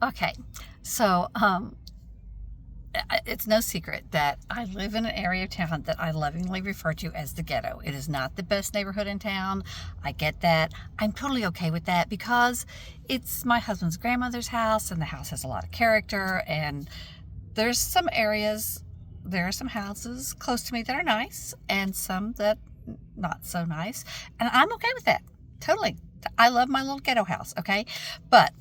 Okay, so it's no secret that I live in an area of town that I lovingly refer to as the ghetto. It is not the best neighborhood in town. I get that. I'm totally okay with that because it's my husband's grandmother's house, and the house has a lot of character. And there's some areas, there are some houses close to me that are nice, and some that not so nice. And I'm okay with that. Totally. I love my little ghetto house, okay? But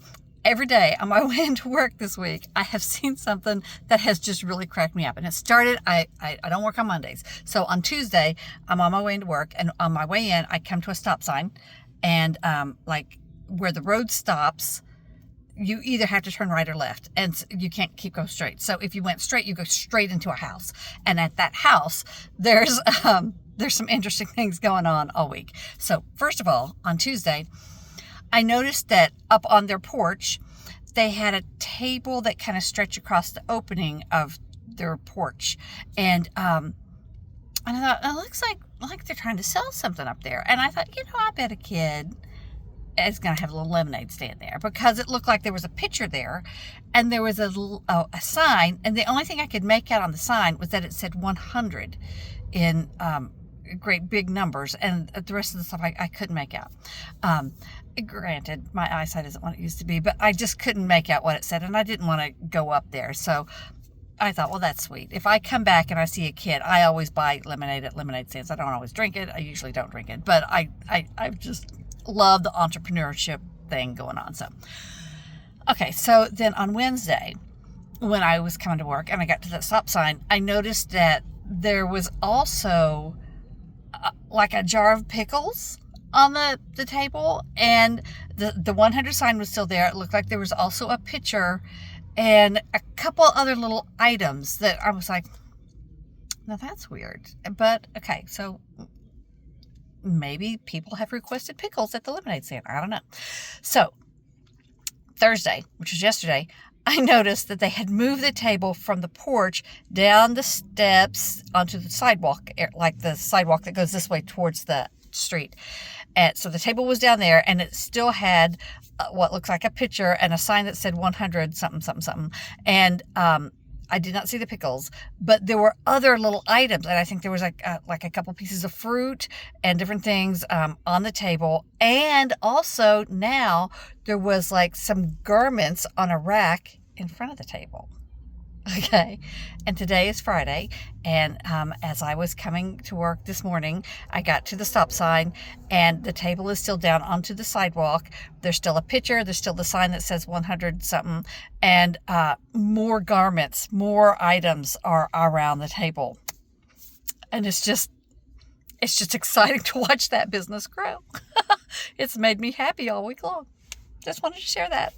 every day on my way into work this week, I have seen something that has just really cracked me up. And it started, I don't work on Mondays. So on Tuesday, I'm on my way into work, and on my way in, I come to a stop sign, and like where the road stops, you either have to turn right or left, and you can't keep going straight. So if you went straight, you go straight into a house. And at that house, there's some interesting things going on all week. So first of all, on Tuesday, I noticed that up on their porch, they had a table that kind of stretched across the opening of their porch. And I thought, it looks like they're trying to sell something up there. And I thought, I bet a kid is going to have a little lemonade stand there, because it looked like there was a picture there, and there was a sign. And the only thing I could make out on the sign was that it said 100 in great big numbers, and the rest of the stuff I couldn't make out. Granted, my eyesight isn't what it used to be, but I just couldn't make out what it said, and I didn't want to go up there. So I thought, well, that's sweet. If I come back and I see a kid, I always buy lemonade at lemonade stands. I don't always drink it. I usually don't drink it, but I just love the entrepreneurship thing going on. So, okay, so then on Wednesday, when I was coming to work and I got to that stop sign, I noticed that there was also like a jar of pickles on the table, and the 100 sign was still there. It looked like there was also a picture and a couple other little items that I was like, now that's weird. But okay, so maybe people have requested pickles at the lemonade stand. I don't know. So Thursday, which was yesterday, I noticed that they had moved the table from the porch down the steps onto the sidewalk, like the sidewalk that goes this way towards the street. And so the table was down there, and it still had what looks like a picture and a sign that said 100 something, something, something. And I did not see the pickles, but there were other little items. And I think there was like a couple pieces of fruit and different things on the table. And also now there was like some garments on a rack in front of the table. Okay. And today is Friday. And as I was coming to work this morning, I got to the stop sign, and the table is still down onto the sidewalk. There's still a picture. There's still the sign that says 100 something, and more garments, more items are around the table. And it's just exciting to watch that business grow. It's made me happy all week long. Just wanted to share that.